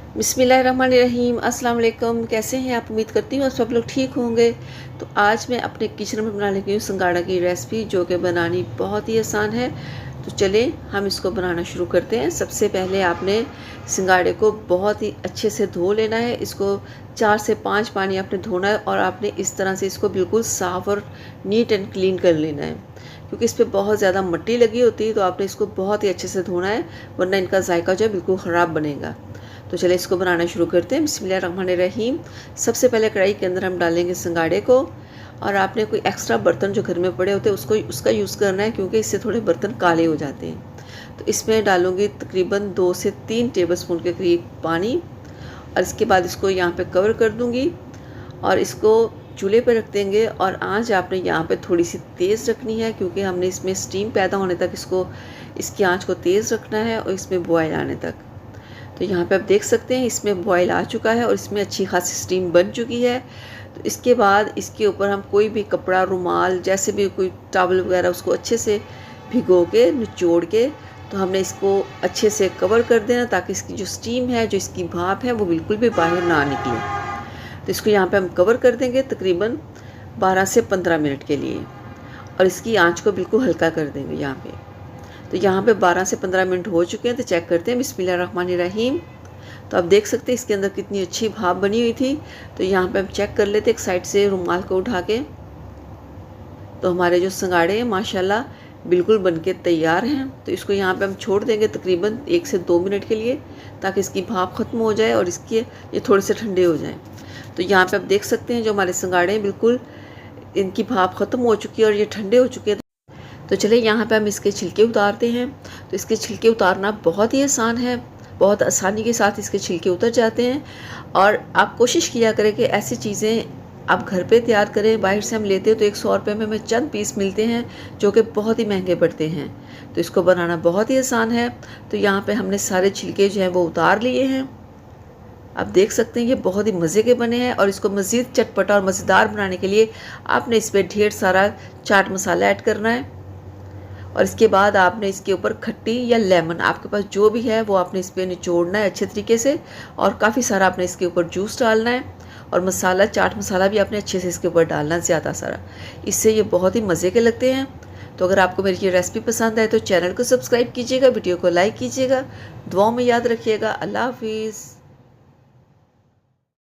बिस्मिल्लाहिर्रहमानिर्रहीम। अस्सलाम वालेकुम। कैसे हैं आप? उम्मीद करती हूँ आप सब लोग ठीक होंगे। तो आज मैं अपने किचन में बना लगी हूँ सिंगाड़ा की रेसिपी, जो कि बनानी बहुत ही आसान है। तो चलें हम इसको बनाना शुरू करते हैं। सबसे पहले आपने सिंगाड़े को बहुत ही अच्छे से धो लेना है। इसको 4 से 5 पानी आपने धोना है और आपने इस तरह से इसको बिल्कुल साफ़ और नीट एंड क्लीन कर लेना है, क्योंकि इस पर बहुत ज़्यादा मिट्टी लगी होती है। तो आपने इसको बहुत ही अच्छे से धोना है, वरना इनका जायका जो है बिल्कुल ख़राब बनेगा। तो चलिए इसको बनाना शुरू करते हैं। बिस्मिल्लाहिर्रहमानिर्रहीम। सबसे पहले कढ़ाई के अंदर हम डालेंगे सिंगाड़े को, और आपने कोई एक्स्ट्रा बर्तन जो घर में पड़े होते हैं उसका यूज़ करना है, क्योंकि इससे थोड़े बर्तन काले हो जाते हैं। तो इसमें डालूँगी तकरीबन 2 से 3 टेबलस्पून के करीब पानी, और इसके बाद इसको यहाँ पे कवर कर दूँगी और इसको चूल्हे पे रख देंगे। और आँच आपने यहाँ पे थोड़ी सी तेज़ रखनी है, क्योंकि हमने इसमें स्टीम पैदा होने तक इसकी आँच को तेज़ रखना है और इसमें बॉयल आने तक। तो यहाँ पे आप देख सकते हैं इसमें बॉयल आ चुका है और इसमें अच्छी खासी स्टीम बन चुकी है। तो इसके बाद इसके ऊपर हम कोई भी कपड़ा, रुमाल, जैसे भी कोई टॉवल वगैरह, उसको अच्छे से भिगो के निचोड़ के तो हमने इसको अच्छे से कवर कर देना, ताकि इसकी जो स्टीम है, जो इसकी भाप है, वो बिल्कुल भी बाहर ना निकले। तो इसको यहाँ पे हम कवर कर देंगे तकरीबन 12 से 15 मिनट के लिए, और इसकी आँच को बिल्कुल हल्का कर देंगे यहाँ पे। तो यहाँ पे 12 से 15 मिनट हो चुके हैं। तो चेक करते हैं। बिस्मिल्लाहिर्रहमानिर्रहीम। तो आप देख सकते हैं इसके अंदर कितनी अच्छी भाप बनी हुई थी। तो यहाँ पे हम चेक कर लेते हैं एक साइड से रुमाल को उठा के। तो हमारे जो सिंगाड़े हैं माशाल्लाह बिल्कुल बनके तैयार हैं। तो इसको यहाँ पे हम छोड़ देंगे तकरीबन 1 से 2 मिनट के लिए, ताकि इसकी भाप ख़त्म हो जाए और ये थोड़े से ठंडे हो जाएँ। तो यहाँ पे आप देख सकते हैं जो हमारे सिंगाड़े हैं बिल्कुल इनकी भाप ख़त्म हो चुकी है और ये ठंडे हो चुके हैं। तो चलिए यहाँ पे हम इसके छिलके उतारते हैं। तो इसके छिलके उतारना बहुत ही आसान है, बहुत आसानी के साथ इसके छिलके उतर जाते हैं। और आप कोशिश किया करें कि ऐसी चीज़ें आप घर पे तैयार करें। बाहर से हम लेते हैं तो 100 रुपये में हमें चंद पीस मिलते हैं, जो कि बहुत ही महंगे पड़ते हैं। तो इसको बनाना बहुत ही आसान है। तो यहाँ पे हमने सारे छिलके जो हैं वो उतार लिए हैं। आप देख सकते हैं ये बहुत ही मज़े के बने हैं। और इसको मज़ीद चटपटा और मज़ेदार बनाने के लिए आपने इस पर ढेर सारा चाट मसाला ऐड करना है। और इसके बाद आपने इसके ऊपर खट्टी या लेमन, आपके पास जो भी है वो आपने इस पर निचोड़ना है अच्छे तरीके से, और काफ़ी सारा आपने इसके ऊपर जूस डालना है। और मसाला, चाट मसाला भी आपने अच्छे से इसके ऊपर डालना है, ज़्यादा सारा। इससे ये बहुत ही मज़े के लगते हैं। तो अगर आपको मेरी ये रेसिपी पसंद आए तो चैनल को सब्सक्राइब कीजिएगा, वीडियो को लाइक कीजिएगा, दुआओं में याद रखिएगा। अल्लाह हाफिज़।